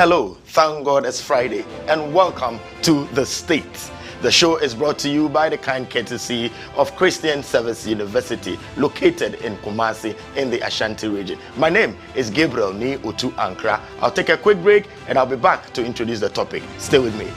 Hello, thank God it's Friday, and welcome to The State. The show is brought to you by the kind courtesy of Christian Service University, located in Kumasi in the Ashanti region. My name is 𝐖𝐓𝐕 I'll take a quick break and I'll be back to introduce the topic. Stay with me.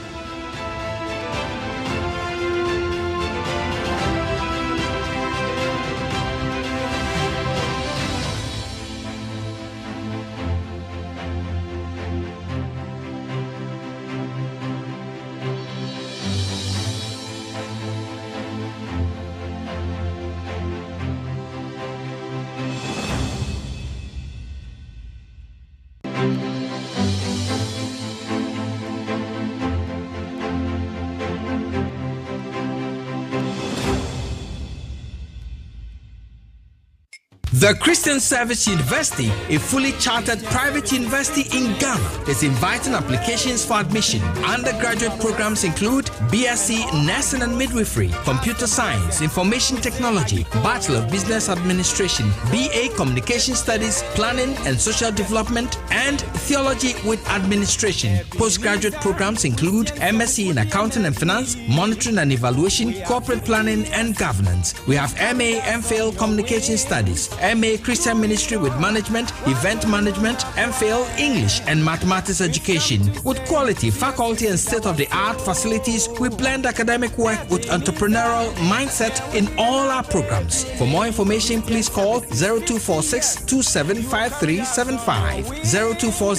The Christian Service University, a fully chartered private university in Ghana, is inviting applications for admission. Undergraduate programs include BSc Nursing and Midwifery, Computer Science, Information Technology, Bachelor of Business Administration, BA Communication Studies, Planning and Social Development, and Theology with Administration. Postgraduate programs include MSc in Accounting and Finance, Monitoring and Evaluation, Corporate Planning and Governance. We have MA MPhil Communication Studies, MA Christian Ministry with Management, Event Management, MPhil English and Mathematics Education. With quality, faculty and state-of-the-art facilities, we blend academic work with entrepreneurial mindset in all our programs. For more information, please call 0246 275375, 0240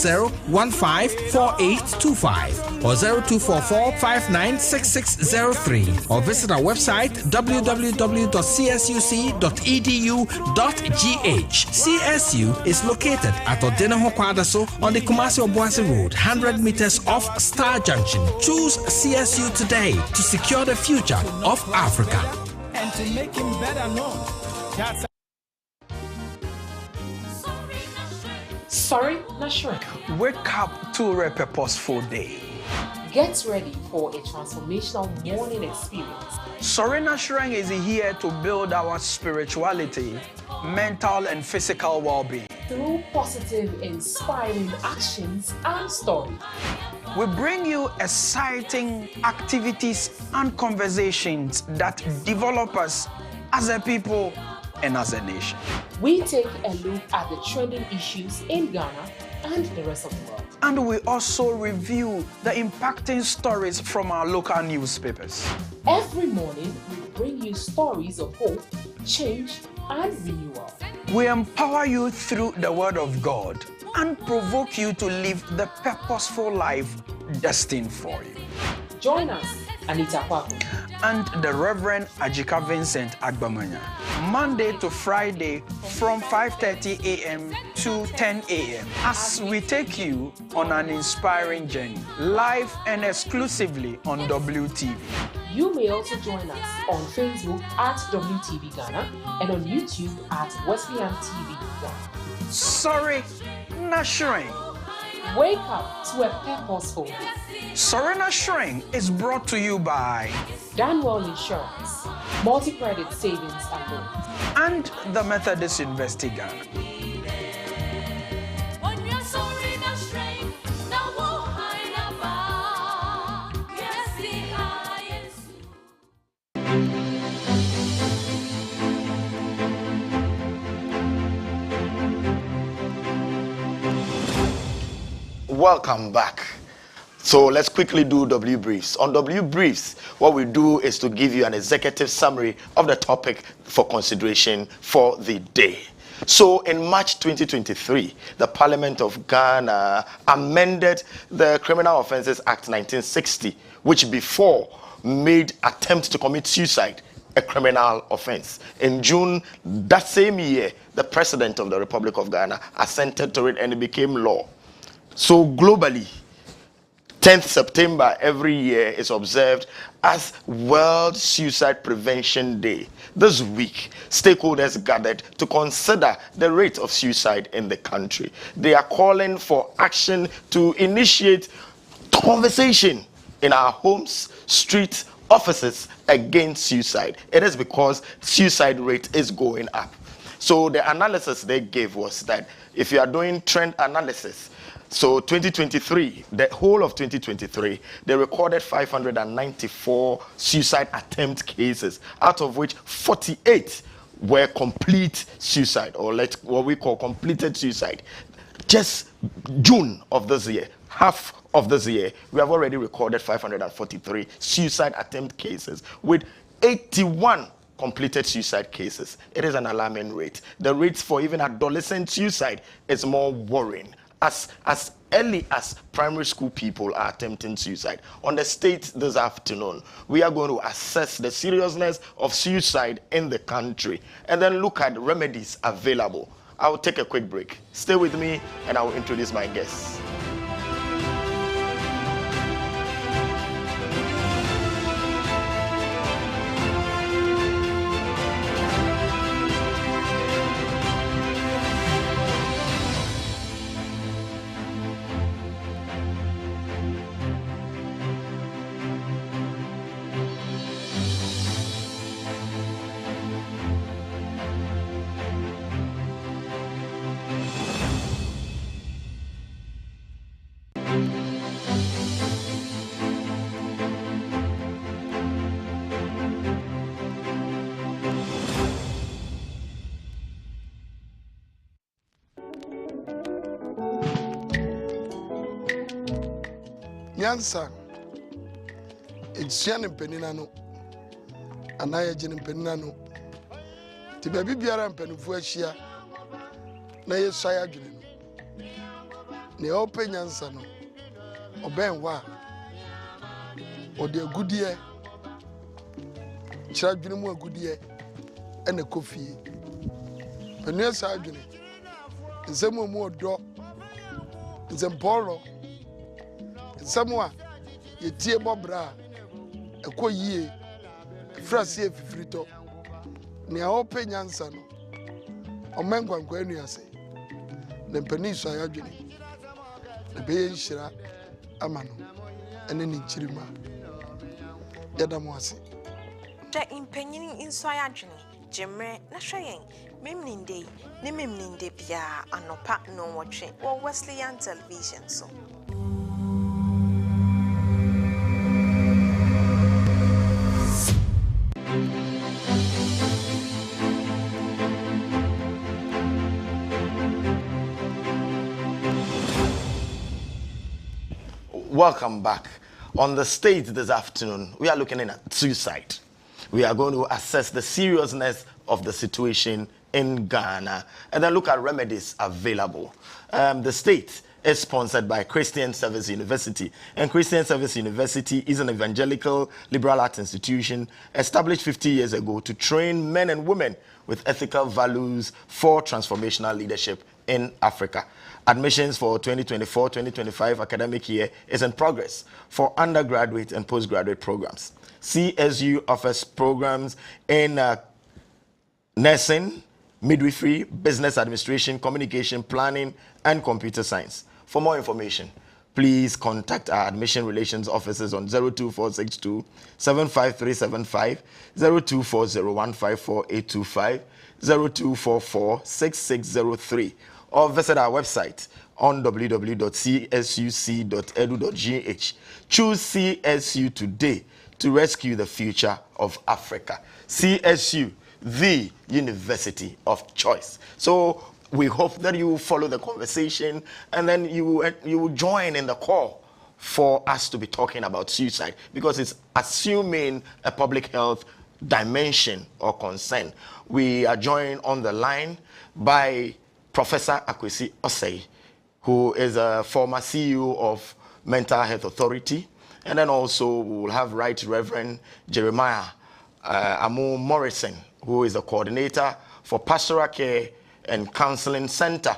154825, or 0244 596603, or visit our website www.csuc.edu.gh. CSU is located at Odenaho Kwadaso on the Kumasi-Obuasi Road, 100 meters off Star Junction. Choose CSU today to secure the future of Africa. And to make him better known. That's Sorry, not sure. Wake up to a purposeful day. Get ready for a transformational morning experience. Sorena Shrine is here to build our spirituality, mental and physical well-being. Through positive, inspiring actions and stories. We bring you exciting activities and conversations that develop us as a people and as a nation. We take a look at the trending issues in Ghana and the rest of the world. And we also review the impacting stories from our local newspapers. Every morning, we bring you stories of hope, change, and renewal. We empower you through the Word of God and provoke you to live the purposeful life destined for you. Join us, Anita Kwaku, and the Reverend 𝐼𝐓𝐕 𝐊𝐴𝐚, Monday to Friday from 5:30 a.m. to 10 a.m. as we take you on an inspiring journey, live and exclusively on WTV. You may also join us on Facebook at WTV Ghana and on YouTube at Wesleyan TV Ghana. Sorry, not Shrine. Wake up to a purposeful day. Sorena Shrine is brought to you by Danwell Insurance, Multi-Credit Savings and Loans, and the Methodist University Ghana. Welcome back. So let's quickly do W Briefs. On W Briefs, what we do is to give you an executive summary of the topic for consideration for the day. So in March 2023, the Parliament of Ghana amended the Criminal Offences Act 1960, which before made attempt to commit suicide a criminal offense. In June that same year, the President of the Republic of Ghana assented to it and it became law. So globally, 10th September every year is observed as World Suicide Prevention Day. This week, stakeholders gathered to consider the rate of suicide in the country. They are calling for action to initiate conversation in our homes, streets, offices against suicide. It is because suicide rate is going up. So the analysis they gave was that if you are doing trend analysis, so 2023, the whole of 2023, they recorded 594 suicide attempt cases, out of which 48 were complete suicide, or what we call completed suicide. Just June of this year, half of this year, we have already recorded 543 suicide attempt cases with 81 completed suicide cases. It is an alarming rate. The rates for even adolescent suicide is more worrying. As early as primary school people are attempting suicide. On the state this afternoon, we are going to assess the seriousness of suicide in the country and then look at remedies available. I will take a quick break. Stay with me and I will introduce my guests. Nyansa, it's Yan and Peninano, and I agent in Peninano. The baby Biara and Penifuashia, Naya Shire Junior. Ne open Yansano, or Ben Wa, or the good year, Chadjunimu good year, and a coffee. Penia Sargent, and some more drop, and some polo. Somewhere, ye tear bobra, a co ye, a frasi frito, near open Yansano, or Manguan Gueniase, the Peninsula Yagini, the Bay Shira, Amano, and then in Chirima. Yadamwasi. The impending in Soyagini, Jemre, Nashayan, Mimninde, Nimimninde Pia, and no pat no watching, or Wesleyan television so. Welcome back. On the stage this afternoon, we are looking at suicide. We are going to assess the seriousness of the situation in Ghana and then look at remedies available. The state is sponsored by Christian Service University, and Christian Service University is an evangelical liberal arts institution established 50 years ago to train men and women with ethical values for transformational leadership in Africa. Admissions for 2024-2025 academic year is in progress for undergraduate and postgraduate programs. CSU offers programs in nursing, midwifery, business administration, communication, planning, and computer science. For more information, please contact our admission relations officers on 02462 75375, 0240154825, 02446603, or visit our website on www.csuc.edu.gh. Choose CSU today to rescue the future of Africa. CSU, the university of choice. So we hope that you will follow the conversation and then you will join in the call for us to be talking about suicide, because it's assuming a public health dimension or concern. We are joined on the line by Professor Akwesi Osei, who is a former CEO of Mental Health Authority, and then also we will have Right Reverend Jeremiah Amu Morrison, who is the coordinator for Pastoral Care and Counseling Center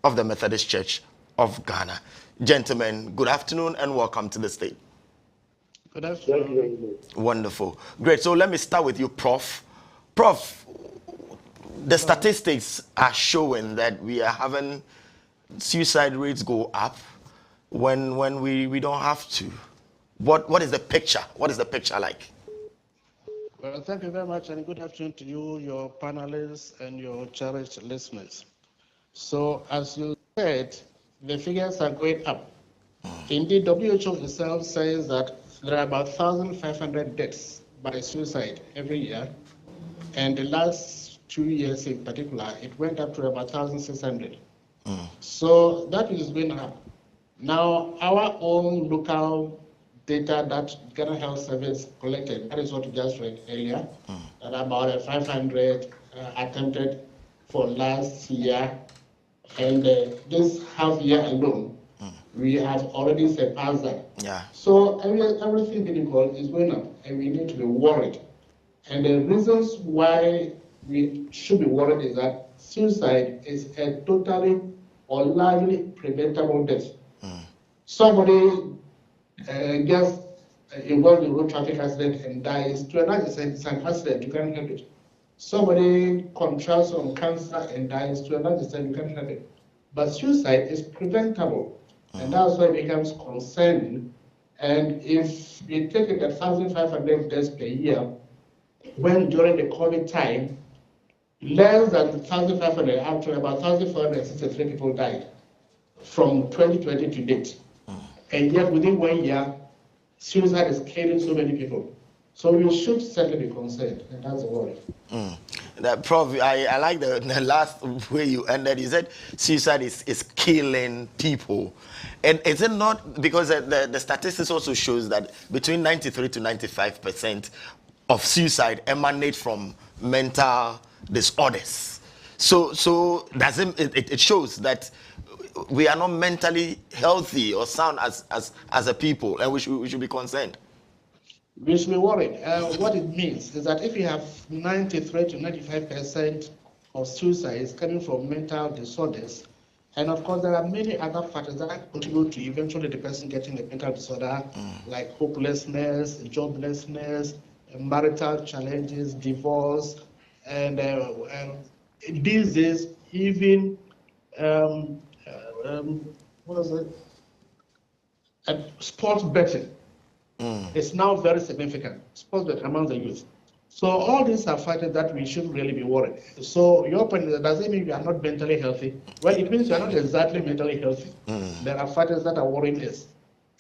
of the Methodist Church of Ghana. Gentlemen, good afternoon and welcome to the stage. Good afternoon. Wonderful. Great. So let me start with you, Prof. Prof, the statistics are showing that we are having suicide rates go up when we don't have to. What is the picture? What is the picture like? Well, thank you very much, and good afternoon to you, your panelists, and your cherished listeners. So, as you said, the figures are going up. Indeed, WHO itself says that there are about 1,500 deaths by suicide every year, and the last 2 years in particular, it went up to about 1,600. So that is going up. Now, our own local data that Ghana Health Service collected, that is what you just read earlier, that about 500 attempted for last year, and this half year alone, we have already surpassed that. Yeah. So everything medical is going up, and we need to be worried. And the reasons why we should be worried is that suicide is a totally or largely preventable death. Somebody gets involved in a road traffic accident and dies. To another extent, it's an accident, you can't help it. Somebody contracts on cancer and dies. To another extent, you can't help it. But suicide is preventable, and that's why it becomes concerning. And if you take it at 1,500 deaths per year, when during the COVID time, less than 1,500, actually about 1,463 people died from 2020 to date. And yet within 1 year, suicide is killing so many people. So we should certainly be concerned, and that's the worry. Prof, I like the last way you ended. You said suicide is killing people. And is it not, because the statistics also shows that between 93 to 95% of suicide emanate from mental disorders. So does it shows that we are not mentally healthy or sound as a people, and we should be concerned. We should be worried. What it means is that if you have 93 to 95% of suicides coming from mental disorders, and of course there are many other factors that contribute to eventually the person getting a mental disorder, like hopelessness, joblessness, marital challenges, divorce, and these days even sports betting is now very significant. Sports betting among the youth. So all these are factors that we should really be worried. So your point is, does it mean you are not mentally healthy? Well, it means you are not exactly mentally healthy. There are factors that are worrying us.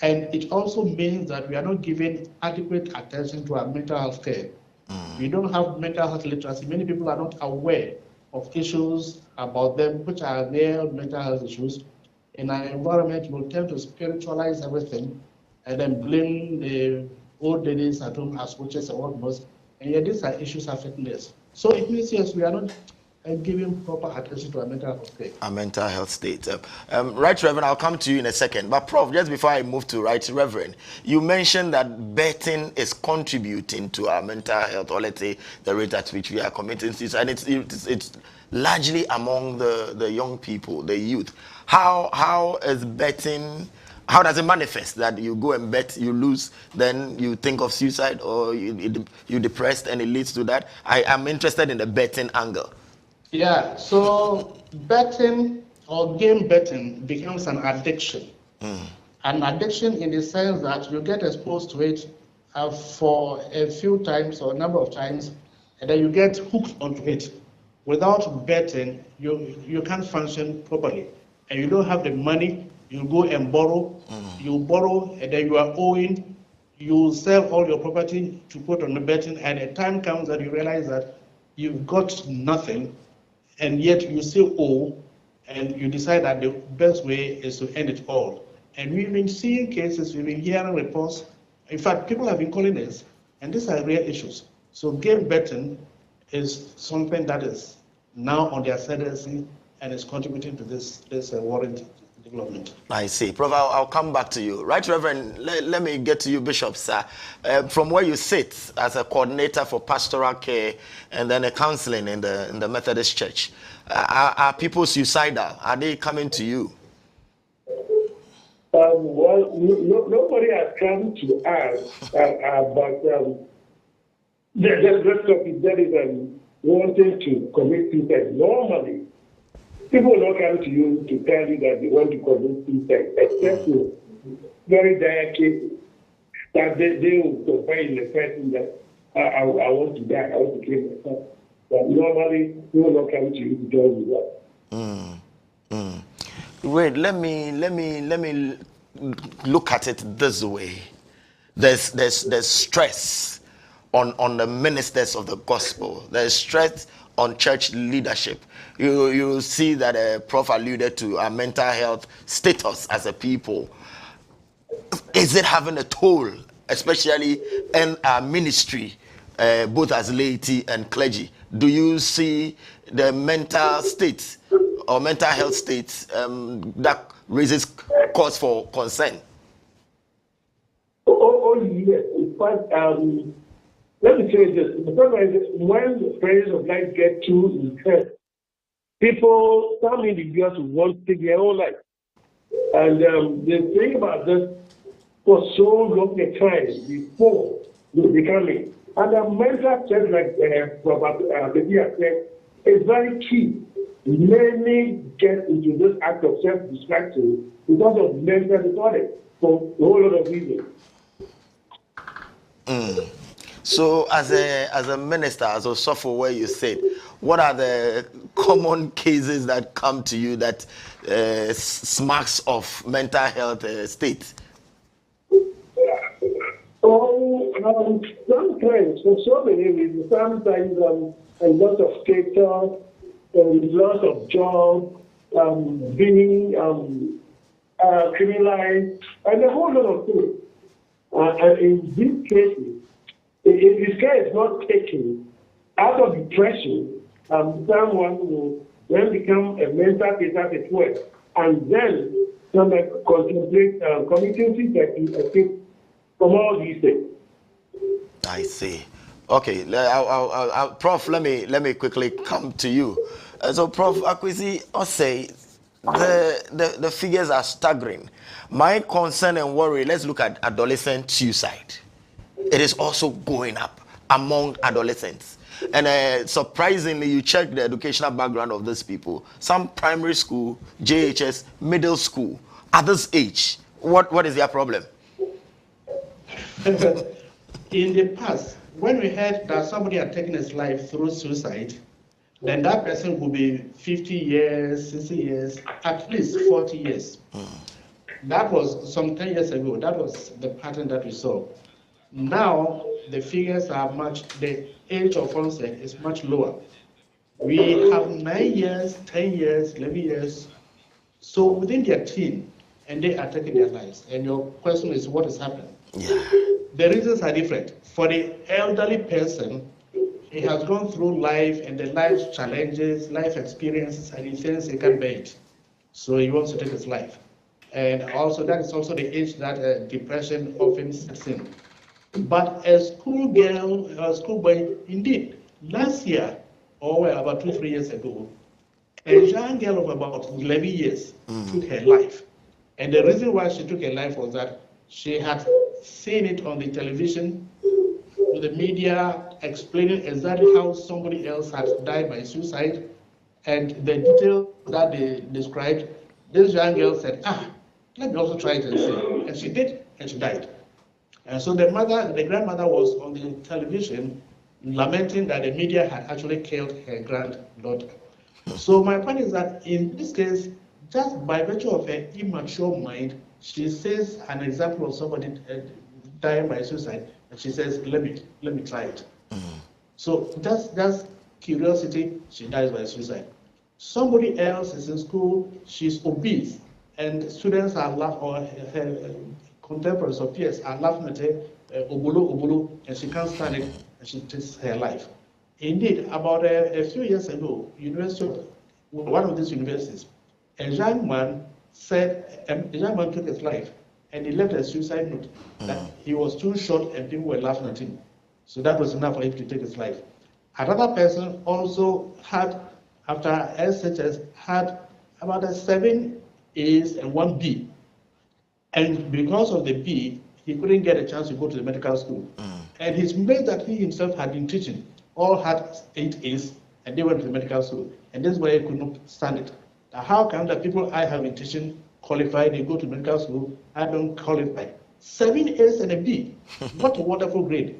And it also means that we are not giving adequate attention to our mental health care. We don't have mental health literacy. Many people are not aware of issues about them, which are real mental health issues. In our environment, we will tend to spiritualize everything and then blame the old ladies at home as witches and what most. And yet these are issues affecting us. So it means, yes, we are not giving proper attention to our mental health state. Our mental health state. Right, Reverend, I'll come to you in a second. But Prof, just before I move to Right Reverend, you mentioned that betting is contributing to our mental health, or let's say the rate at which we are committing suicide. And it's largely among the young people, the youth. How is betting? How does it manifest that you go and bet, you lose, then you think of suicide, or you're depressed and it leads to that? I am interested in the betting angle. Yeah, so betting or game betting becomes an addiction. An addiction in the sense that you get exposed to it for a few times or a number of times, and then you get hooked onto it. Without betting, you can't function properly, and you don't have the money. You go and borrow, you borrow, and then you are owing, you sell all your property to put on the betting, and a time comes that you realize that you've got nothing, and yet you still owe, and you decide that the best way is to end it all. And we've been seeing cases, we've been hearing reports. In fact, people have been calling us, and these are real issues. So game betting is something that is now on the ascendancy and is contributing to this worrying development. I see. Prof, I'll come back to you. Right, Reverend, let me get to you, Bishop, sir. From where you sit as a coordinator for pastoral care and then a counseling in the Methodist Church, are people suicidal? Are they coming to you? Well, nobody has come to us, but the rest of it, that is wanting to commit suicide. Normally, people will not come to you to tell you that they want to commit suicide, except very dire cases that they will confide in the person that I want to die, I want to kill myself. But normally, we will not come to you to join with us. Wait, let me look at it this way. There's stress on the ministers of the gospel. There's stress on church leadership. You see that Prof alluded to our mental health status as a people. Is it having a toll, especially in our ministry, both as laity and clergy? Do you see the mental state or mental health state that raises cause for concern? Oh yes. In fact, let me say this. The problem is when the prayers of life get too intense, people, some individuals want to take their own life. And the thing about this, for so long a time before they become it. And the mental state, like Baby said, is very key. Many get into this act of self-destruction because of mental disorder for a whole lot of reasons. So, as a minister, as a software, where you said, what are the common cases that come to you that smacks of mental health state? Sometimes, for so many reasons, sometimes a lot of status, a lot of job, being criminalized, and a whole lot of things. And in these cases, if this care is not taken out of depression, someone will then become a mental patient at work, and then contemplate committing suicide from all these things. I see. Okay, Prof, let me quickly come to you. So, Prof Akwesi, I say the figures are staggering. My concern and worry. Let's look at adolescent suicide. It is also going up among adolescents. And surprisingly, you check the educational background of these people. Some primary school, JHS, middle school, at this age. What is their problem? In the past, when we heard that somebody had taken his life through suicide, then that person would be 50 years, 60 years, at least 40 years. That was some 10 years ago. That was the pattern that we saw. Now, the figures are the age of onset is much lower. We have 9 years, 10 years, 11 years. So within their teen, and they are taking their lives. And your question is, what is happening? Yeah. The reasons are different. For the elderly person, he has gone through life and the life challenges, life experiences, and he thinks he can bear it. So he wants to take his life. And also that is also the age that depression often sets in. But a schoolgirl, a schoolboy, indeed, last year, or about 2-3 years ago, a young girl of about 11 years took her life. And the reason why she took her life was that she had seen it on the television, the media, explaining exactly how somebody else had died by suicide. And the details that they described, this young girl said, let me also try it and see. And she did, and she died. And so the grandmother was on the television lamenting that the media had actually killed her granddaughter. So my point is that in this case, just by virtue of her immature mind, she says an example of somebody dying by suicide, and she says, let me try it. So that's curiosity, she dies by suicide. Somebody else is in school, she's obese, and students are laughing, or her contemporaries or peers are laughing at her, obolo, and she can't stand it, and she takes her life. Indeed, about a few years ago, one of these universities, a young man took his life, and he left a suicide note that he was too short and people were laughing at him. So that was enough for him to take his life. Another person also had, after SHS, had about 7 A's and 1 B. And because of the B, he couldn't get a chance to go to the medical school. And his mates that he himself had been teaching all had 8 A's, and they went to the medical school. And this is why he could not stand it. Now, how come the people I have been teaching qualify, they go to medical school, I don't qualify? 7 A's and a B. What a wonderful grade.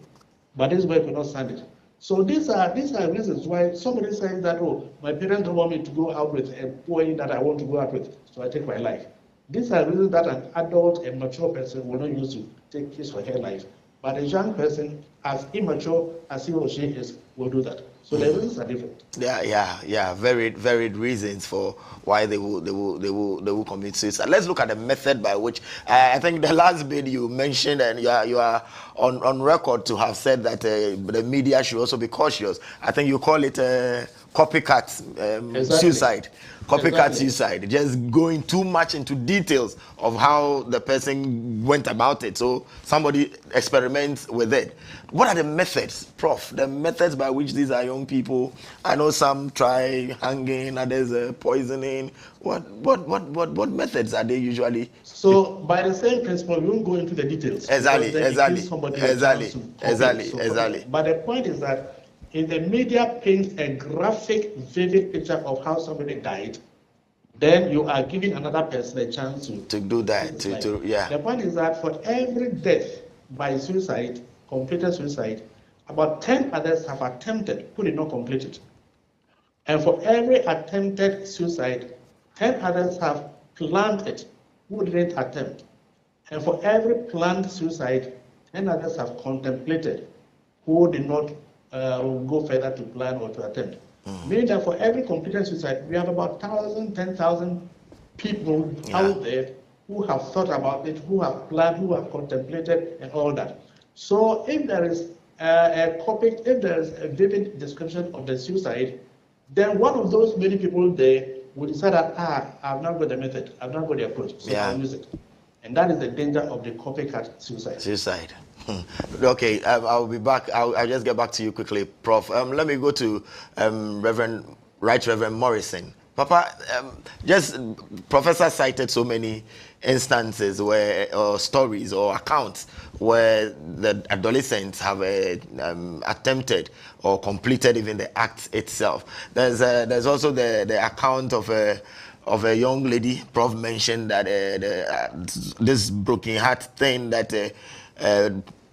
but this boy could not stand it. So these are reasons why somebody says that, oh, my parents don't want me to go out with a boy that I want to go out with, so I take my life. These are reasons that an adult, a mature person will not use to take his or her life. But a young person, as immature as he or she is, will do that. So the reasons are different. Yeah. Varied reasons for why they will commit suicide. Let's look at the method by which I think the last bit you mentioned, and you are on record to have said that the media should also be cautious. I think you call it copycat suicide. Copycat suicide, just going too much into details of how the person went about it. So somebody experiments with it. What are the methods, Prof? The methods by which these are young people? I know some try hanging, others poisoning. What methods are they usually? So by the same principle, we won't go into the details. Exactly. But the point is that if the media paints a graphic, vivid picture of how somebody died, then you are giving another person a chance to do that. The point is that for every death by suicide, completed suicide, about 10 others have attempted who did not complete it. And for every attempted suicide, 10 others have planned it who didn't attempt. And for every planned suicide, 10 others have contemplated who did not go further to plan or to attempt. Meaning that for every completed suicide, we have about 1,000, 10,000 people out there who have thought about it, who have planned, who have contemplated, and all that. So if there is if there is a vivid description of the suicide, then one of those many people there will decide that I've not got the method, I've not got the approach, so I'll use it. And that is the danger of the copycat suicide. Okay, I'll be back. I'll just get back to you quickly, Prof. Let me go to Right Reverend Morrison. Papa, just Professor cited so many instances where, or stories or accounts where the adolescents have attempted or completed even the act itself. There's also the account of a young lady. Prof mentioned that this broken heart thing that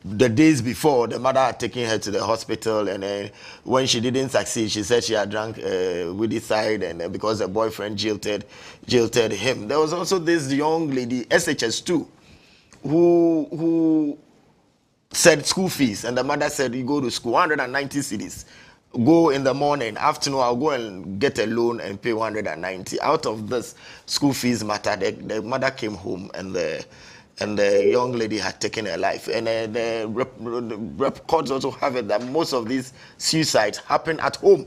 the days before, the mother had taken her to the hospital, and when she didn't succeed, she said she had drank weedicide, and because the boyfriend jilted him. There was also this young lady, SHS2, who said school fees, and the mother said, you go to school, 190 cedis. Go in the morning, afternoon, I'll go and get a loan and pay 190. Out of this school fees matter, the mother came home, and the young lady had taken her life. And the records also have it that most of these suicides happen at home.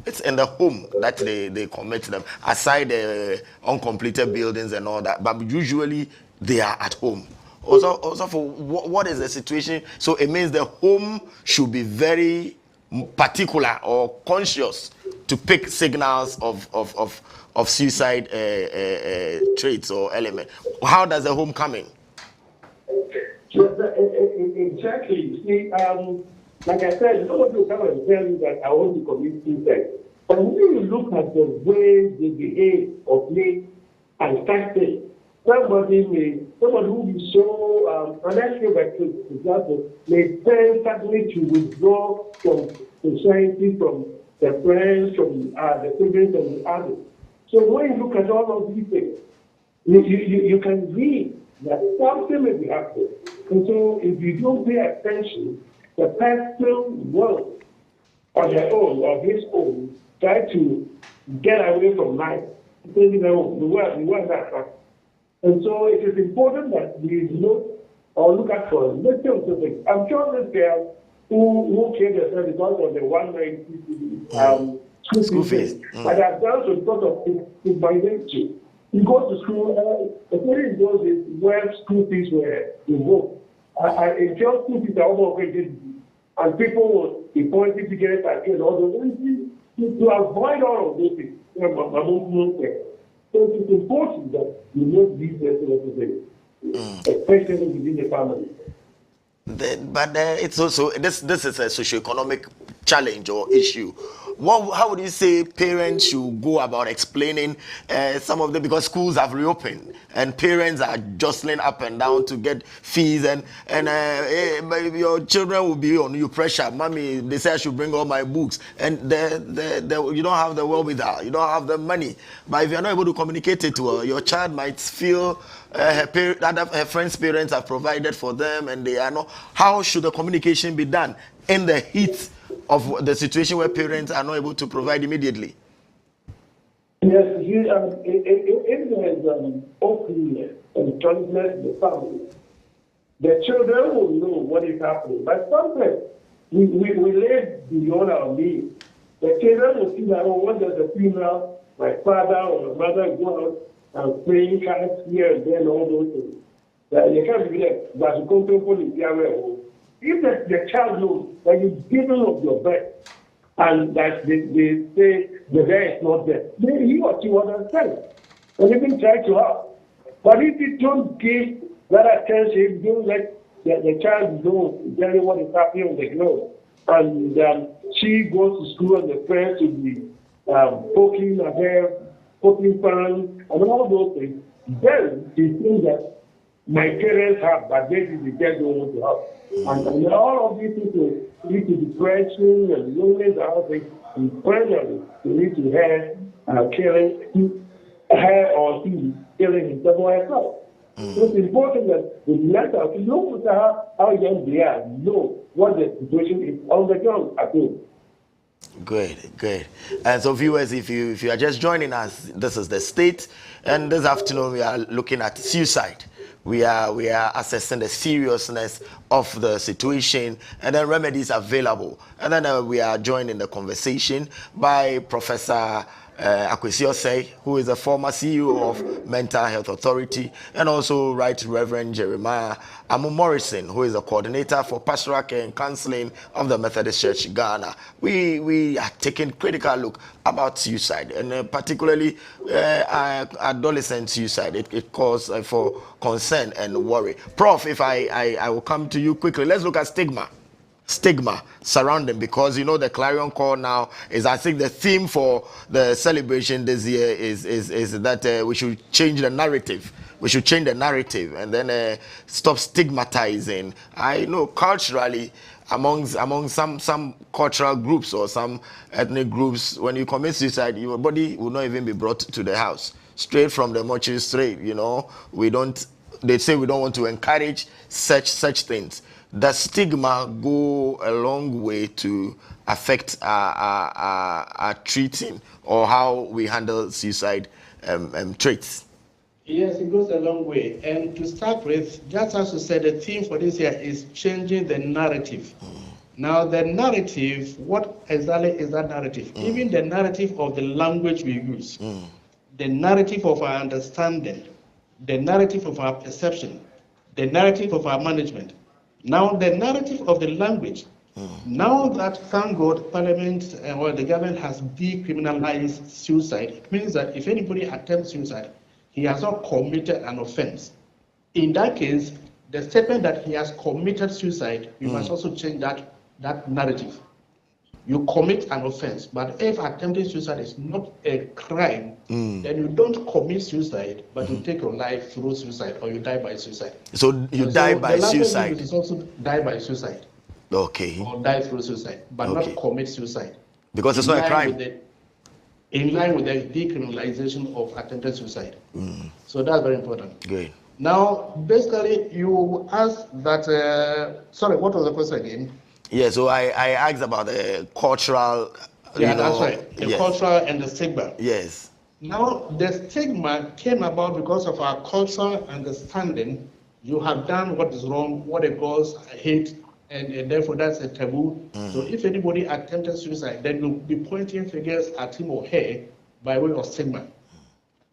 It's in the home that they commit them, aside the uncompleted buildings and all that. But usually they are at home. Also for what is the situation? So it means the home should be very particular or conscious to pick signals of suicide traits or elements. How does the home come in? Exactly. You see, like I said, nobody will come and tell you that I want to commit suicide. But when you look at the way they behave of late and started, somebody who is so, let's say, for example, may tend suddenly to withdraw from society, from the friends, from the siblings, and the others. So when you look at all of these things, you can read that something may be happening. And so if you don't pay attention, the person will, on their own or his own, try to get away from life. We want that. And so it is important that we look or look at for little things. I'm sure this girl who killed herself because of the 190 school fees, but I've done some sort of stigmatization. You go to school, especially in those days where school fees were invoked. In just school fees are almost and people will be pointing to get again all those things to avoid all of those things. So it's important that you know these things, especially within the family. But it's also this is a socio-economic challenge or issue how would you say parents should go about explaining some of them, because schools have reopened and parents are jostling up and down to get fees, and your children will be on you pressure. Mommy, they say I should bring all my books, and you don't have the wherewithal, you don't have the money. But if you're not able to communicate it to her, your child might feel her friends' parents have provided for them and they are not. How should the communication be done in the heat of the situation where parents are not able to provide immediately? Yes, if there is openness and transparency in the family, the children will know what is happening. But sometimes we live beyond our means. The children will see that, when there's a funeral, my father or my mother go out and praying cards here and there and all those things. You can't be there, but you come to a police area. If the child knows that you've given of your best and that they say the guy is not there, then he or she will understand and even try to help. But if you don't give that attention, you don't let the child know exactly what is happening on the ground, and she goes to school and the friends will be poking her hair, poking fun, and all those things, then she thinks that my parents have, but maybe they just don't want to help. And all of these things lead to depression and loneliness and all things. And finally, they lead to her killing her or he killing himself or herself. So it's important that we let her look at how young they are, know what the situation is on the ground at home. Good. And so viewers, if you are just joining us, this is the state, and this afternoon we are looking at suicide. We are assessing the seriousness of the situation and then remedies available. And then we are joined in the conversation by Professor 𝐖𝐓𝐕 𝐊𝐚𝐬𝐞ɛ𝐛ɔ, who is a former CEO of Mental Health Authority, and also Right Reverend Jeremiah Morrison, who is a coordinator for pastoral care and counseling of the Methodist Church Ghana. We are taking critical look about suicide, and particularly adolescent suicide. It calls for concern and worry. Prof, if I will come to you quickly, let's look at stigma surrounding, because the clarion call now is, I think the theme for the celebration this year is that we should change the narrative. We should change the narrative and then stop stigmatizing. I know culturally, among some cultural groups or some ethnic groups, when you commit suicide, your body will not even be brought to the house, straight from the mortuary, straight. They say we don't want to encourage such things. Does stigma go a long way to affect our treating or how we handle suicide traits? Yes, it goes a long way. And to start with, just as you said, the theme for this year is changing the narrative. Now, the narrative, what exactly is that narrative? Even the narrative of the language we use, the narrative of our understanding, the narrative of our perception, the narrative of our management. Now, the narrative of the language, now that, thank God, Parliament or the government has decriminalized suicide, it means that if anybody attempts suicide, he has not committed an offense. In that case, the statement that he has committed suicide, you must also change that narrative. You commit an offense, but if attempting suicide is not a crime, then you don't commit suicide, but you take your life through suicide, or you die by suicide. So you die by suicide. Is also die by suicide. Okay. Or die through suicide, but not commit suicide. Because it's not a crime. In line with the decriminalization of attempted suicide. So that's very important. Good. Now, basically, you asked that. Sorry, what was the question again? Yeah, so I asked about the cultural. That's right. The cultural and the stigma. Yes. Now, the stigma came about because of our cultural understanding. You have done what is wrong, what the gods hate, and therefore that's a taboo. So if anybody attempted suicide, then you'll be pointing fingers at him or her by way of stigma.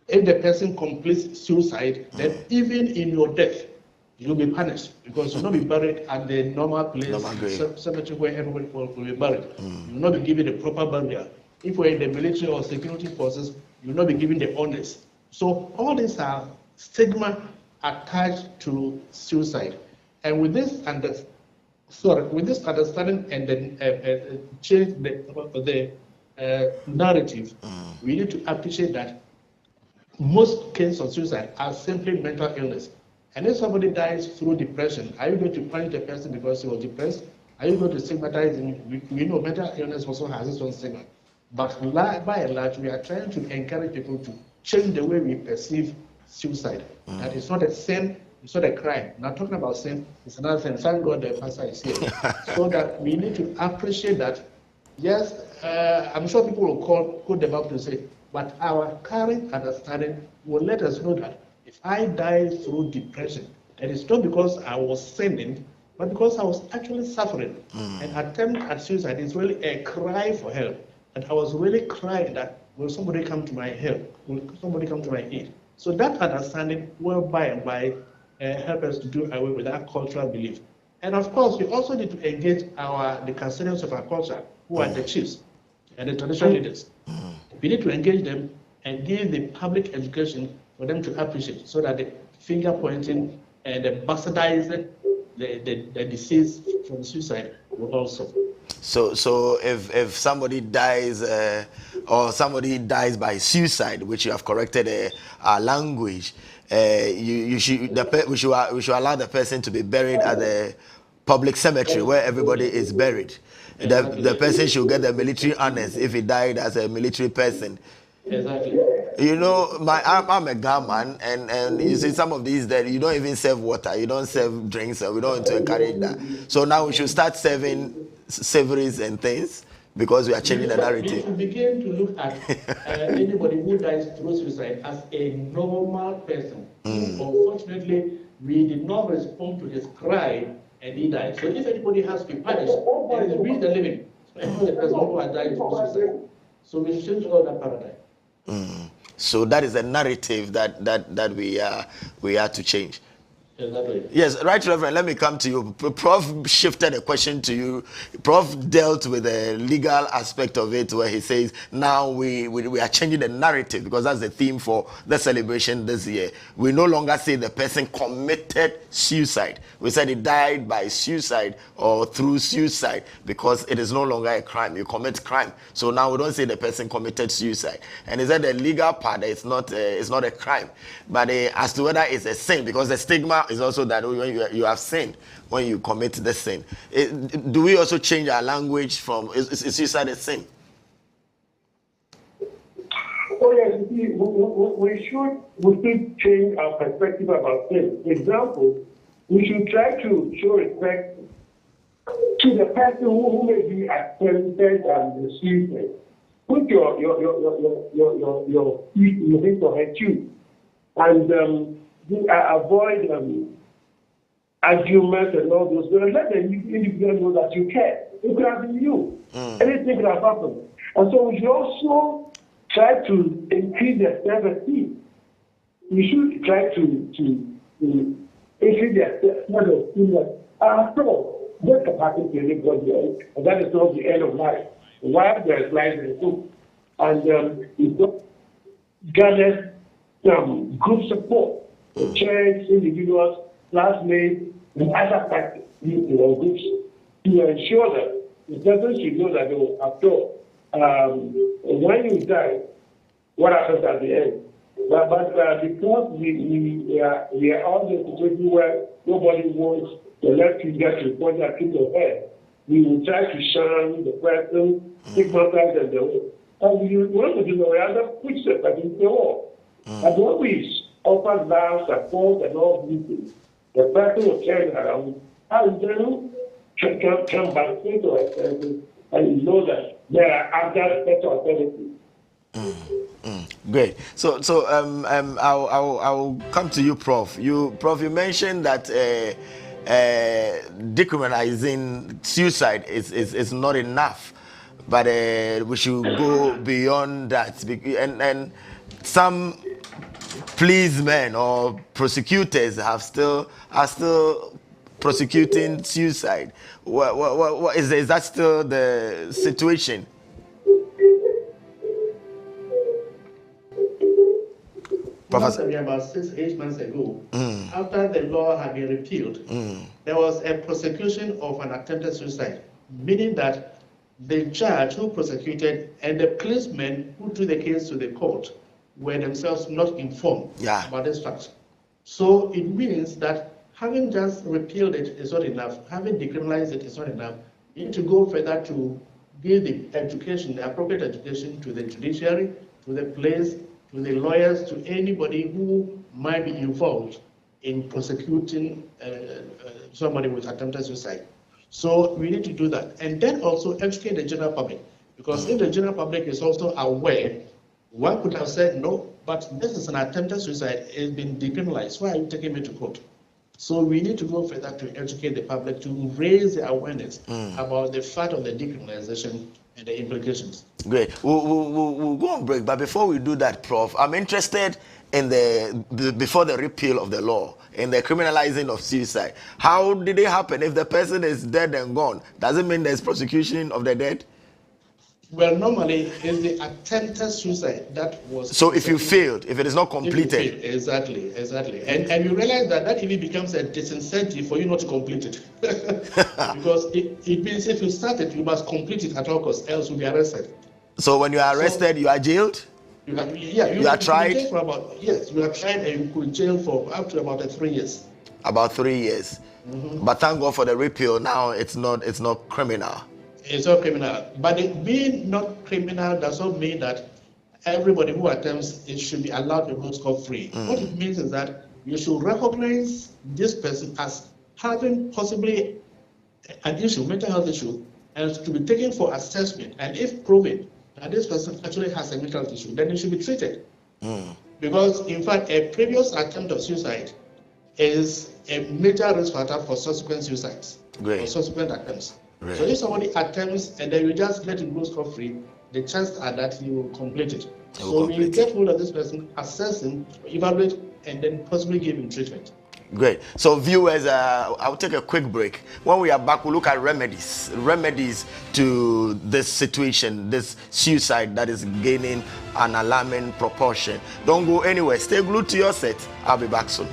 If the person completes suicide, then even in your death, you'll be punished because you'll not be buried at the normal place, cemetery where everybody will be buried. You'll not be given the proper burial. If we're in the military or security forces, you'll not be given the honors. So all these are stigma attached to suicide. And with this understanding and then change the narrative, we need to appreciate that most cases of suicide are simply mental illness. And if somebody dies through depression, are you going to punish the person because he was depressed? Are you going to stigmatize him? We know mental illness also has its own stigma. But by and large, we are trying to encourage people to change the way we perceive suicide. That it's not a sin, it's not a crime. Now talking about sin, it's another thing. Thank God the pastor is here. So that we need to appreciate that, yes, I'm sure people will quote the Bible to say, but our current understanding will let us know that if I die through depression, it is not because I was sinning, but because I was actually suffering. An attempt at suicide is really a cry for help. And I was really crying that, will somebody come to my help? Will somebody come to my aid? So that understanding will by and by help us to do away with that cultural belief. And of course, we also need to engage the custodians of our culture, who are the chiefs and the traditional leaders. We need to engage them and give the public education for them to appreciate, so that the finger pointing and the bastardizing the disease from suicide will also. So if somebody dies or somebody dies by suicide, which you have corrected our language, we should allow the person to be buried at the public cemetery where everybody is buried. The person should get the military honors if he died as a military person. Exactly. You know, I'm a gunman, and you see some of these that you don't even serve water, you don't serve drinks, and we don't want to encourage that. So now we should start serving savories and things, because we are changing the narrative. We should begin to look at anybody who dies through suicide as a normal person. Unfortunately, we did not respond to his cry, and he died. So if anybody has to be punished, it is we the living. So the person who has died through suicide. So we should change all that paradigm. So that is a narrative that we are to change. Exactly. Yes, Right Reverend, let me come to you. Prof shifted a question to you. Prof dealt with the legal aspect of it, where he says now we are changing the narrative, because that's the theme for the celebration this year. We no longer say the person committed suicide. We said he died by suicide or through suicide, because it is no longer a crime. You commit crime. So now we don't say the person committed suicide. And he said the legal part, it's not a crime. But as to whether it's a sin, because the stigma is also that when you have sinned, when you commit the sin. Do we also change our language from, is suicide a sin? Oh yes, we should change our perspective about sin. For example, we should try to show respect to the person who may be attempted and the suicide. Put your his or her shoe, and avoid arguments and all those. But let the individual know that you care. It could have been you. Anything could have happened. And so we should also try to increase their self-esteem. We should try to increase their self-esteem that after all, this capacity to live God well, and that is not the end of life. While there is life in hope, and we don't gather some group support, church, individuals, classmates, and other parties, groups, to ensure that the person should know that, after all, when you die, what happens at the end? But because we are all in a situation where nobody wants the left finger to point at people's head, we will try to shun the person, stigmatize and the whole. And we want to do the other push the person to the wall. And when we offer love, support, and all these things, the person will turn around and then come back into ourselves and know that there are other better alternatives. Great. So I'll come to you, Prof. You mentioned that decriminalizing suicide is not enough, but we should go beyond that. And some policemen or prosecutors are still prosecuting suicide. What is that still the situation? Professor, about 6-8 months ago, after the law had been repealed, there was a prosecution of an attempted suicide, meaning that the judge who prosecuted and the policemen who took the case to the court were themselves not informed about this fact. So it means that having just repealed it is not enough, having decriminalized it is not enough. You need to go further to give the education, the appropriate education to the judiciary, to the police, to the lawyers, to anybody who might be involved in prosecuting somebody with attempted suicide. So we need to do that. And then also educate the general public. Because if the general public is also aware, one could have said, no, but this is an attempted suicide, it's been decriminalized. Why are you taking me to court? So we need to go further to educate the public, to raise the awareness about the fact of the decriminalization and the implications. Great. We'll go on break, but before we do that, Prof, I'm interested in before the repeal of the law, in the criminalizing of suicide. How did it happen? If the person is dead and gone, does it mean there's prosecution of the dead? Well, normally it's the attempted suicide that was. So if you failed, if it is not completed. Exactly. And you realize that even becomes a disincentive for you not to complete it. Because it means if you start it, you must complete it at all costs, else you'll be arrested. So when you are arrested, you are jailed? You are tried? You are tried and you could jail for up to about 3 years. About 3 years. But thank God for the repeal. Now it's not criminal. It's not criminal. But it being not criminal does not mean that everybody who attempts it should be allowed to go scot-free. What it means is that you should recognize this person as having possibly an issue, mental health issue, and to be taken for assessment. And if proven that this person actually has a mental health issue, then it should be treated. Because, in fact, a previous attempt of suicide is a major risk factor for subsequent suicides, or subsequent attempts. Right. So if somebody attempts and then you just let him go scot-free, the chances are that he will complete it. So we get hold of this person, assess him, evaluate, and then possibly give him treatment. Great. So viewers, I'll take a quick break. When we are back, we'll look at remedies to this situation, this suicide that is gaining an alarming proportion. Don't go anywhere. Stay glued to your set. I'll be back soon.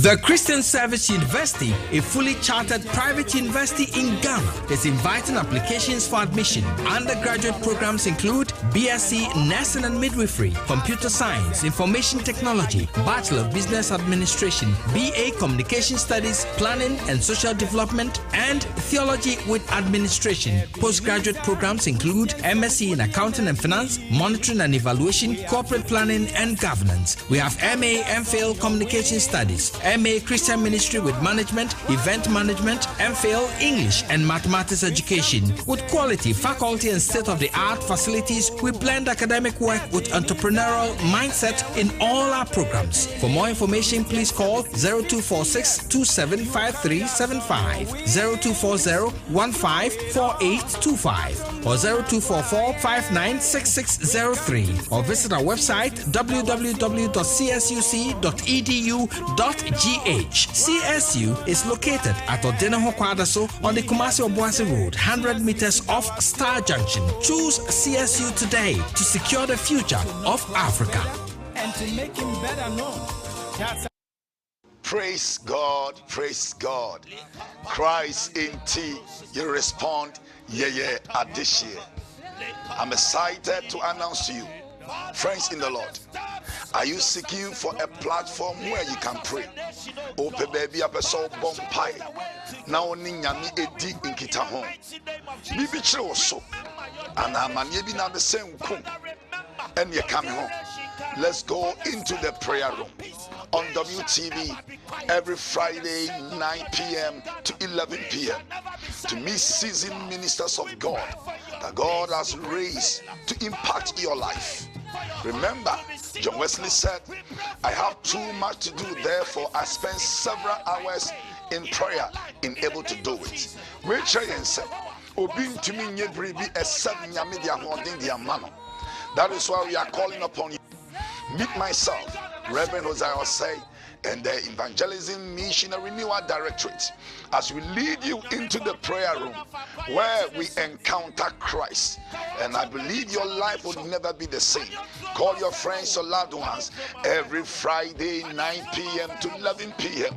The Christian Service University, a fully chartered private university in Ghana, is inviting applications for admission. Undergraduate programs include BSc Nursing and Midwifery, Computer Science, Information Technology, Bachelor of Business Administration, BA Communication Studies, Planning and Social Development, and Theology with Administration. Postgraduate programs include MSc in Accounting and Finance, Monitoring and Evaluation, Corporate Planning and Governance. We have MA MPhil Communication Studies, MA Christian Ministry with Management, Event Management, MPhil English and Mathematics Education. With quality, faculty and state-of-the-art facilities, we blend academic work with entrepreneurial mindset in all our programs. For more information, please call 0246-275375, 0240-154825, or 0244-596603, or visit our website www.csuc.edu.gh. CSU is located at Odenaho Kwadaso on the Kumasi-Obuasi Road, 100 meters off Star Junction. Choose CSU today to secure the future of Africa. And to make him better known. Praise God, praise God. Christ in T, you respond, yeah, addition. I'm excited to announce to you, friends in the Lord, are you seeking for a platform where you can pray? Open baby up a soul bomb pie. Now ninyami edi inkita home. Bibi so. And I'm an yebi na the same kum. And you coming home. Let's go into the prayer room on WTV every Friday 9 p.m. to 11 p.m. to meet seasoned ministers of God that God has raised to impact your life. Remember, John Wesley said, I have too much to do, therefore I spend several hours in prayer in able to do it. We try and say, Obin to me, that is why we are calling upon you. Meet myself, Reverend Hosea Osei, and the Evangelism Missionary Renewal Directorate as we lead you into the prayer room where we encounter Christ. And I believe your life will never be the same. Call your friends or loved ones every Friday 9 p.m. to 11 p.m.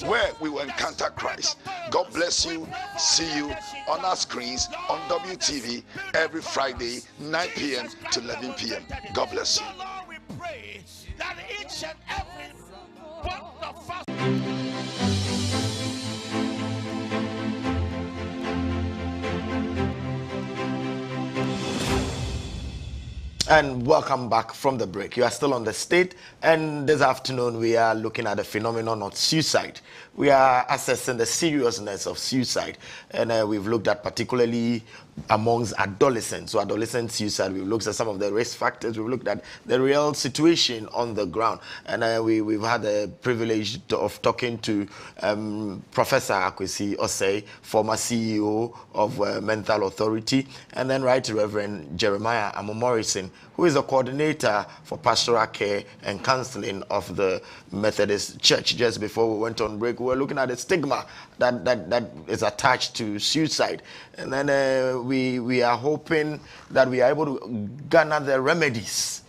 where we will encounter Christ. God bless you. See you on our screens on WTV every Friday 9 p.m. to 11 p.m. God bless you. That each and every one of us. And welcome back from the break. You are still on The State, and this afternoon we are looking at the phenomenon of suicide. We are assessing the seriousness of suicide, and we've looked at particularly amongst adolescents. So adolescent suicide, we've looked at some of the risk factors, we've looked at the real situation on the ground, and we've had the privilege of talking to Professor 𝐖𝐓𝐕 𝐊𝐚𝐬𝐞ɛ𝐛ɔ, former CEO of Mental Authority, and then Right Reverend Jeremiah Amo-Morrison, who is the coordinator for pastoral care and counseling of the Methodist Church. Just before we went on break, we were looking at the stigma that is attached to suicide, and then we are hoping that we are able to garner the remedies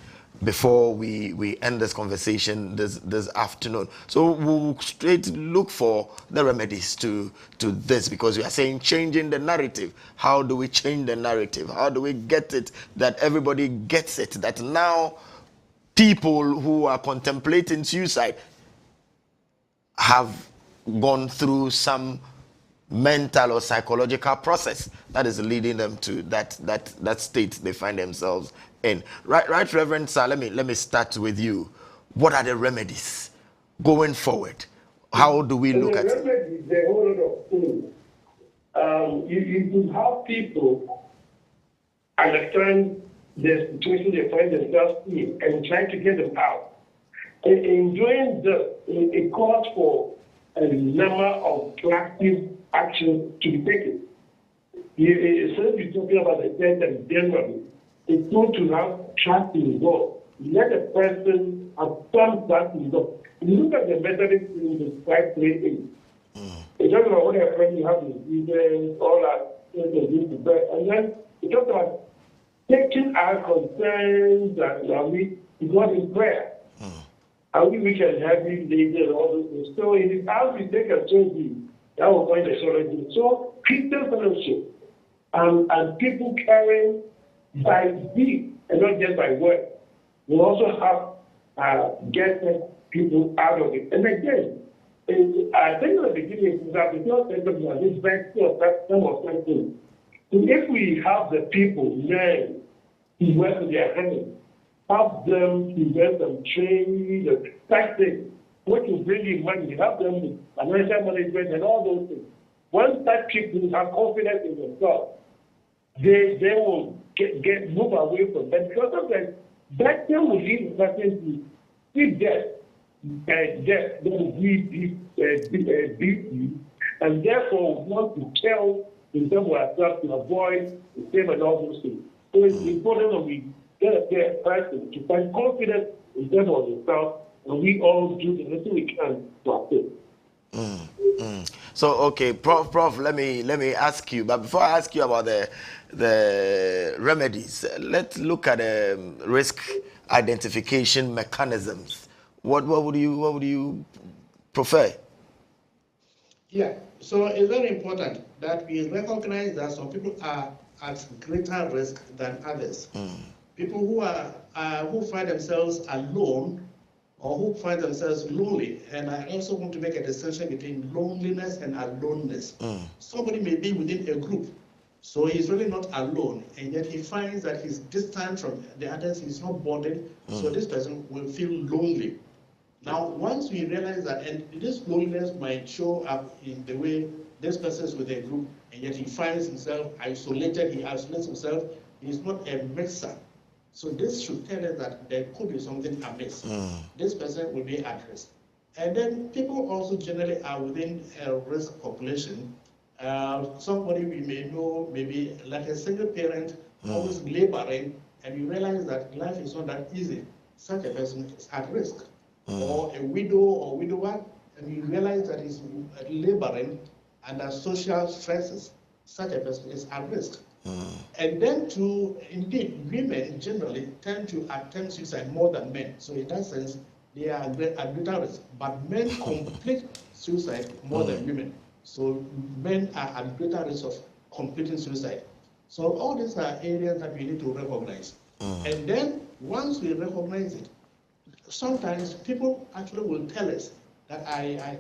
before we end this conversation this afternoon. So we'll straight look for the remedies to this, because we are saying changing the narrative. How do we change the narrative? How do we get it that everybody gets it, that now people who are contemplating suicide have gone through some mental or psychological process that is leading them to that state they find themselves in. Right, Reverend Sir, let me start with you. What are the remedies going forward? How do we look at it? Remedies, a whole lot of things. You have people understand the situation they find themselves in and try to get them out. In doing this, it calls for a number of proactive actions to be taken. Since we're talking about the death and generally, it's good to have trust in God. Let a person have some trust in God. You look at the Methodist in the 538. It talks about what a friend you have in Jesus, all that, and then it talks about taking our concerns and God in prayer. And we can have these days and all those things. So it is as we take a strategy that will find a solution. So Christian fellowship and people caring by deed and not just by word will also have getting people out of it. And again, I think at the beginning that the first sentence was this back to some of something. If we have the people learn to work with their hands, help them to get them training, the tactics, what will bring in money, help them with financial management and all those things. Once that people have confidence in themselves, they will move away from that, because sometimes that thing will lead the person to see death, and death will lead deeply, and therefore want to kill himself or herself to avoid the same and all those things. So it's important that we get a person to find confidence in them or themselves, and we all do the little we can to assist. So okay, Prof, let me ask you, but before I ask you about the remedies, let's look at risk identification mechanisms. What would you prefer? Yeah, so it's very important that we recognize that some people are at greater risk than others. People who find themselves alone or who find themselves lonely, and I also want to make a distinction between loneliness and aloneness. Somebody may be within a group, so he's really not alone, and yet he finds that he's distant from the others, he's not bonded, so this person will feel lonely. Now, once we realize that, and this loneliness might show up in the way this person is with a group, and yet he finds himself isolated, he isolates himself, he's not a mixer. So this should tell us that there could be something amiss. This person will be at risk. And then people also generally are within a risk population. Somebody we may know, maybe like a single parent, always laboring, and you realize that life is not that easy. Such a person is at risk. Or a widow or widower, and you realize that he's laboring under social stresses. Such a person is at risk. And then indeed, women generally tend to attempt suicide more than men. So in that sense, they are at greater risk. But men complete suicide more than women. So men are at greater risk of completing suicide. So all these are areas that we need to recognize. And then once we recognize it, sometimes people actually will tell us that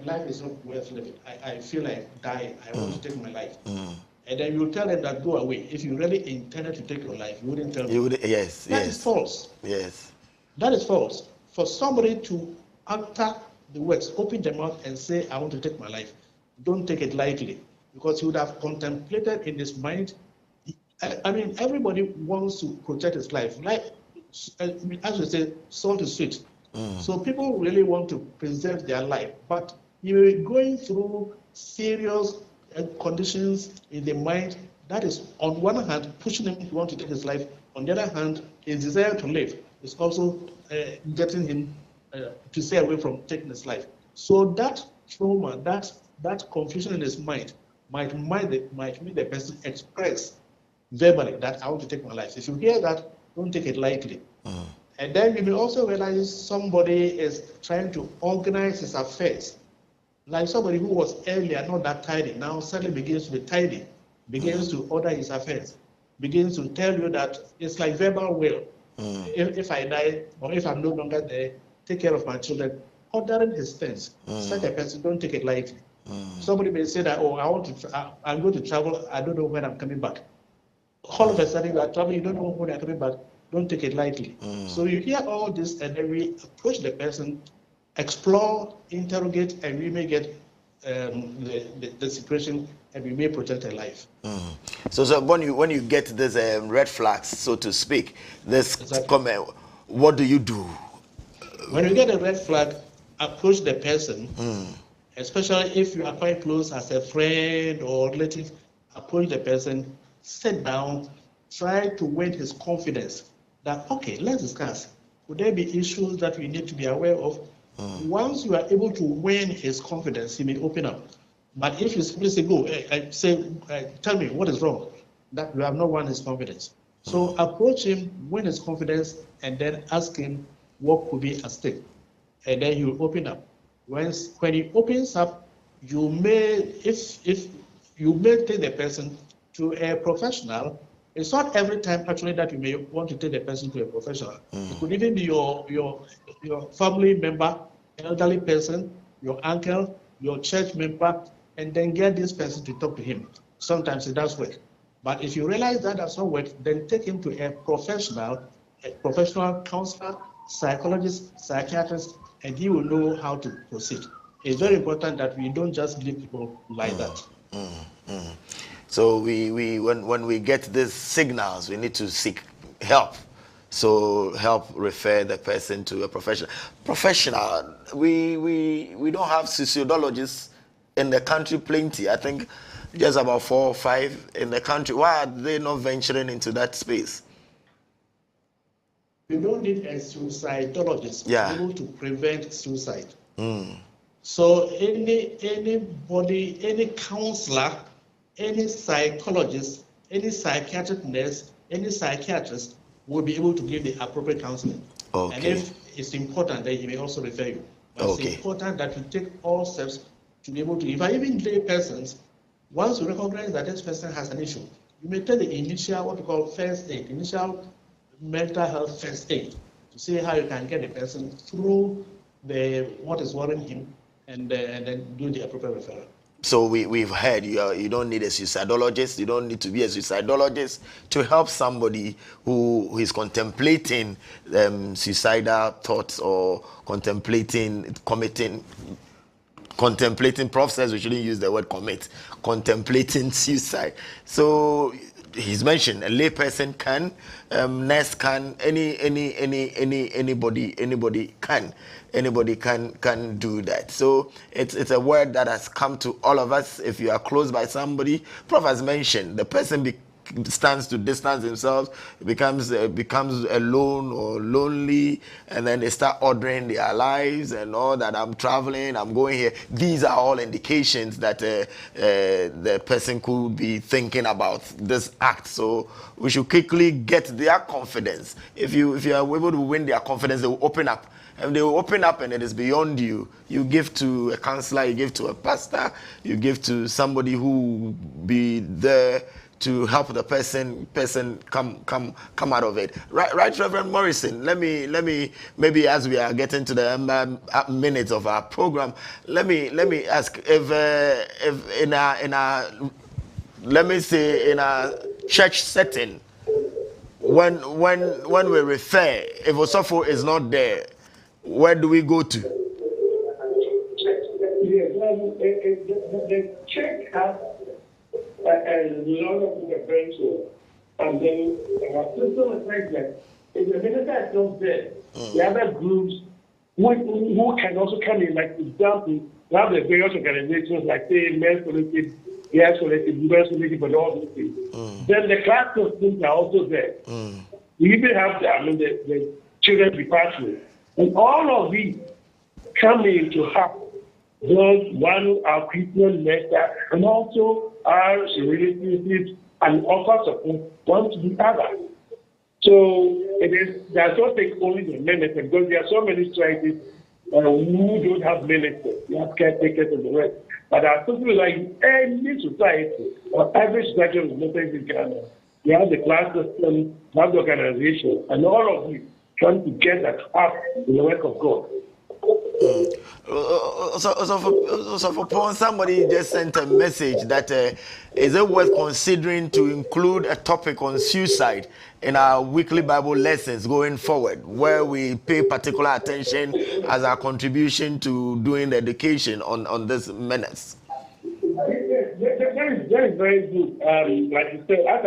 life is not worth living. I feel like dying. I want to take my life. And then you tell them that go away. If you really intended to take your life, you wouldn't tell them. You would, yes, That yes. is false. Yes. That is false. For somebody to utter the words, open their mouth and say, I want to take my life, don't take it lightly, because he would have contemplated in his mind. I mean, everybody wants to protect his life. Like, as we say, salt is sweet. So people really want to preserve their life, but you're going through serious conditions in the mind that is, on one hand, pushing him to want to take his life. On the other hand, his desire to live is also getting him to stay away from taking his life. So that trauma, that confusion in his mind might make the person express verbally that I want to take my life. If you hear that, don't take it lightly. And then you may also realize somebody is trying to organize his affairs. Like somebody who was earlier not that tidy, now suddenly begins to be tidy, begins to order his affairs, begins to tell you that it's like verbal will. If I die or if I'm no longer there, take care of my children. Ordering his things. Such a person, don't take it lightly. Somebody may say that, oh, I'm going to travel, I don't know when I'm coming back. All of a sudden you are traveling, you don't know when you're coming back. Don't take it lightly. So you hear all this, and then we approach the person, explore, interrogate, and we may get the situation, and we may protect their life. So when you get this red flags, so to speak, this comment, what do you do? When you get a red flag, approach the person, especially if you are quite close as a friend or relative. Approach the person, sit down, try to win his confidence. That, okay, let's discuss. Would there be issues that we need to be aware of? Once you are able to win his confidence, he may open up. But if you simply say, go, tell me what is wrong, that you have not won his confidence. So approach him, win his confidence, and then ask him what could be at stake. And then he will open up. When he opens up, you may, if you may take the person to a professional. It's not every time actually that you may want to take the person to a professional. It could even be your family member, elderly person, your uncle, your church member, and then get this person to talk to him. Sometimes it does work. But if you realize that does not work, then take him to a professional counselor, psychologist, psychiatrist, and he will know how to proceed. It's very important that we don't just leave people like that. So when we get these signals, we need to seek help. So help refer the person to a professional. We don't have sociologists in the country plenty. I think just about 4 or 5 in the country. Why are they not venturing into that space? You don't need a suicidologist to be able to prevent suicide. So anybody, any counselor, any psychologist, any psychiatric nurse, any psychiatrist will be able to give the appropriate counseling. And if it's important, then he may also refer you. But it's important that you take all steps to be able to, if I even lay persons, once you recognize that this person has an issue, you may take the initial, what we call first aid, initial mental health first aid, to see how you can get the person through what is worrying him, and then do the appropriate referral. So we've heard you don't need a suicidologist. You don't need to be a suicidologist to help somebody who is contemplating suicidal thoughts or contemplating Prof says we shouldn't use the word commit. Contemplating suicide. So he's mentioned a lay person can, nurse can, anybody can do that. So it's a word that has come to all of us. If you are close by somebody, Prof has mentioned, the person stands to distance themselves, becomes alone or lonely, and then they start ordering their lives and all that. I'm traveling, I'm going here. These are all indications that the person could be thinking about this act. So we should quickly get their confidence. If you are able to win their confidence, they will open up. And they will open up, and it is beyond you. You give to a counselor, you give to a pastor, you give to somebody who will be there to help the person come out of it. Right, Reverend Morrison. Let me maybe as we are getting to the minutes of our program, let me ask if in a let me say in a church setting, when we refer, if Osofo is not there, where do we go to? Yes, the church has a lot of intervention, and then our system is like that. If the minister is not there, the other groups who can also come in, like for example, we have the various organizations like say men's collective, yes collective, women's collective, and all those things. Then the class systems are also there. We even have the children's department, and all of these come in to help those one our Christian letter and also our relationships and offer support one to the other. So there's not take only the minister, because there are so many churches who don't have ministers, they have caretakers and the rest. But our system is like any society or every society of Muslims in Ghana. You have the class system, you have the organization, and all of you trying to get that up in the work of God. So for somebody just sent a message that is it worth considering to include a topic on suicide in our weekly Bible lessons going forward, where we pay particular attention as our contribution to doing the education on this menace. That is very good. Like you said, as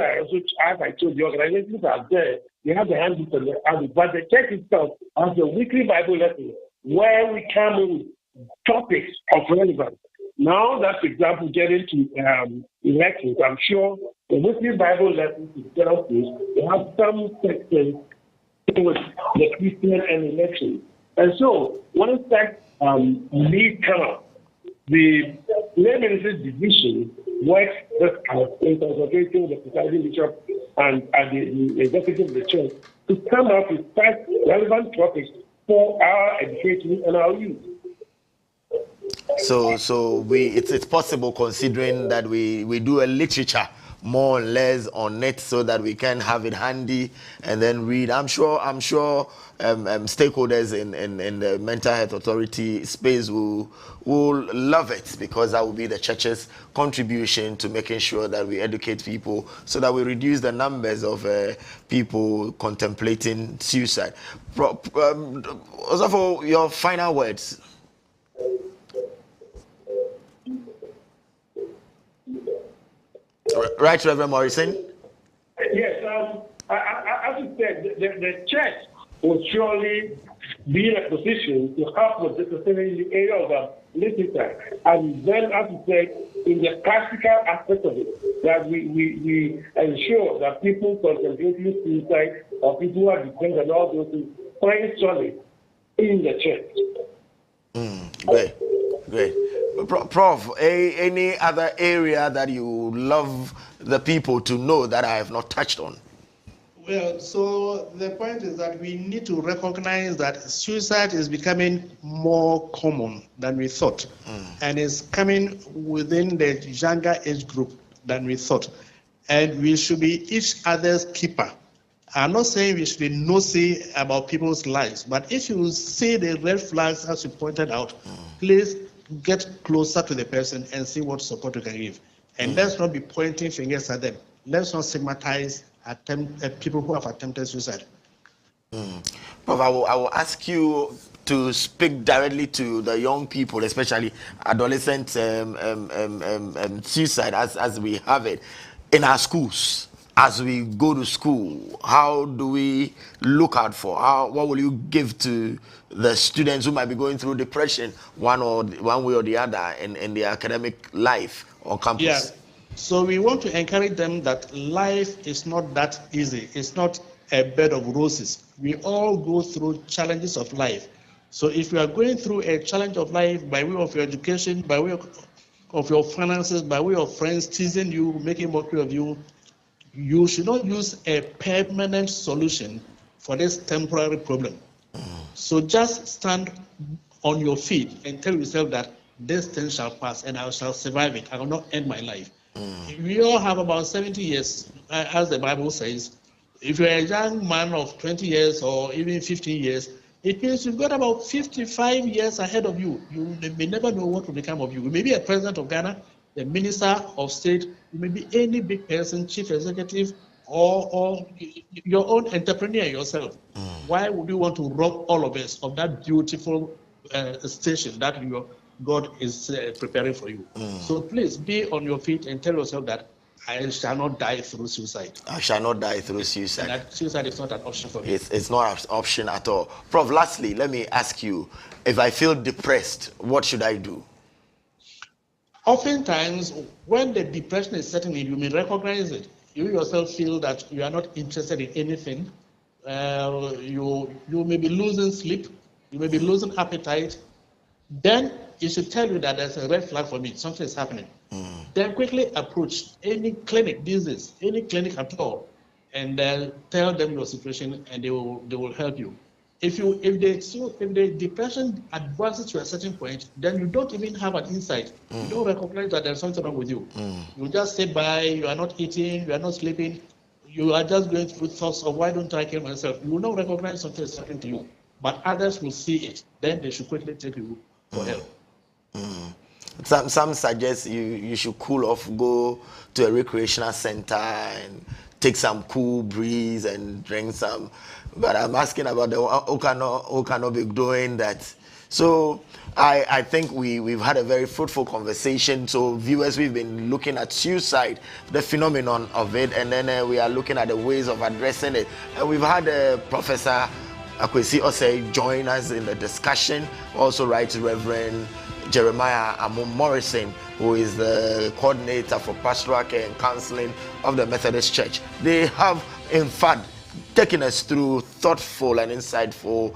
I told you, the organizations are there. They have the handbook and the handbook, but the church itself has a weekly Bible lesson where we come in with topics of relevance. Now that, for example, getting to elections, I'm sure the weekly Bible lessons itself they have some sections with the Christian and elections. And so when that need come up, the lay ministry division works in consultation with the presiding bishop and the executive of the church to come up with 5 relevant topics for our education and our youth. So it's possible, considering that we do a literature more or less on it, so that we can have it handy and then read. I'm sure stakeholders in the mental health authority space will love it, because that will be the church's contribution to making sure that we educate people, so that we reduce the numbers of people contemplating suicide. Also, for your final words. Right, Reverend Morrison? Yes, as you said, the church will surely be in a position to help with this, especially in the area of literature. And then, as you said, in the practical aspect of it, that we ensure that people contemplating suicide or people who are dependent on all those things find solid in the church. Great. Prof, any other area that you love the people to know that I have not touched on? Well, so the point is that we need to recognize that suicide is becoming more common than we thought, and is coming within the younger age group than we thought. And we should be each other's keeper. I'm not saying we should be nosy about people's lives, but if you see the red flags as you pointed out, please get closer to the person and see what support you can give. And let's not be pointing fingers at them. Let's not stigmatize people who have attempted suicide. Prof, I will ask you to speak directly to the young people, especially adolescent suicide as we have it in our schools. as we go to school, how do we look out for? What will you give to the students who might be going through depression, one way or the other, in their academic life or campus? Yeah. So we want to encourage them that life is not that easy. It's not a bed of roses. We all go through challenges of life. So if you are going through a challenge of life by way of your education, by way of your finances, by way of friends teasing you, making mockery of you, you should not use a permanent solution for this temporary problem. So just stand on your feet and tell yourself that this thing shall pass and I shall survive it. I will not end my life. We all have about 70 years, as the Bible says. If you're a young man of 20 years or even 15 years, it means you've got about 55 years ahead of you. You may never know what will become of you. You may be a president of Ghana, the minister of state, you may be any big person, chief executive, or your own entrepreneur yourself. Why would you want to rob all of us of that beautiful station that God is preparing for you? So please be on your feet and tell yourself that I shall not die through suicide. I shall not die through suicide. And that suicide is not an option for me. It's not an option at all. Prof, lastly, let me ask you, if I feel depressed, what should I do? Oftentimes, when the depression is setting in, you may recognize it. You yourself feel that you are not interested in anything. You may be losing sleep. You may be losing appetite. Then it should tell you that there's a red flag for me. Something is happening. Then quickly approach any clinic these days, any clinic at all, and then tell them your situation, and they will help you. If the depression advances to a certain point, then you don't even have an insight. You don't recognize that there's something wrong with you. You just sit by, you are not eating, you are not sleeping, you are just going through thoughts of why don't I kill myself? You will not recognize something is happening to you, but others will see it. Then they should quickly take you for help. Some suggest you should cool off, go to a recreational center and take some cool breeze and drink some. But I'm asking about the who cannot be doing that. So I think we've had a very fruitful conversation. So viewers, we've been looking at suicide, the phenomenon of it, and then we are looking at the ways of addressing it. And we've had Professor 𝐖𝐓𝐕 𝐊𝐚𝐬𝐿 join us in the discussion. Also, Right Reverend 𝗟𝗓𝐬𝐴MO Morrison, who is the coordinator for pastoral care and counseling of the Methodist Church. They have, in fact, taken us through thoughtful and insightful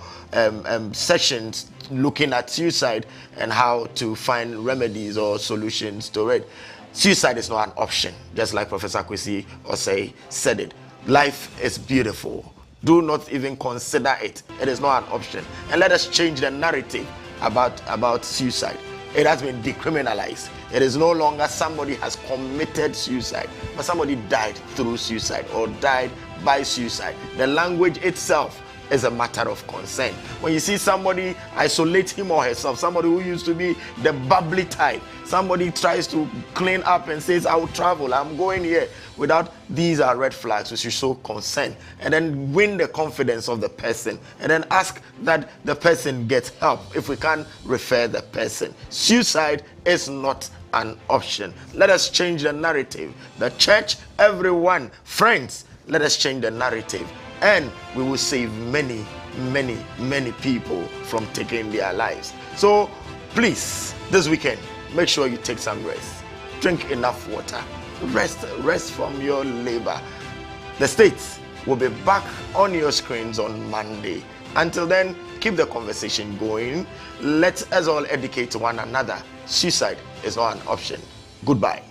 sessions looking at suicide and how to find remedies or solutions to it. Suicide is not an option, just like Professor 𝐖𝐓𝐕 said it. Life is beautiful. Do not even consider it. It is not an option. And let us change the narrative about suicide. It has been decriminalized. It is no longer somebody has committed suicide, but somebody died through suicide or died by suicide. The language itself is a matter of concern. When you see somebody isolate him or herself, somebody who used to be the bubbly type, somebody tries to clean up and says, I will travel, I'm going here, without, these are red flags. We should show concern and then win the confidence of the person and then ask that the person gets help if we can't refer the person. Suicide is not an option. Let us change the narrative. The church, everyone, friends, let us change the narrative, and we will save many, many, many people from taking their lives. So please, this weekend, make sure you take some rest. Drink enough water. Rest from your labor. The States will be back on your screens on Monday. Until then, keep the conversation going. Let us all educate one another. Suicide is not an option. Goodbye.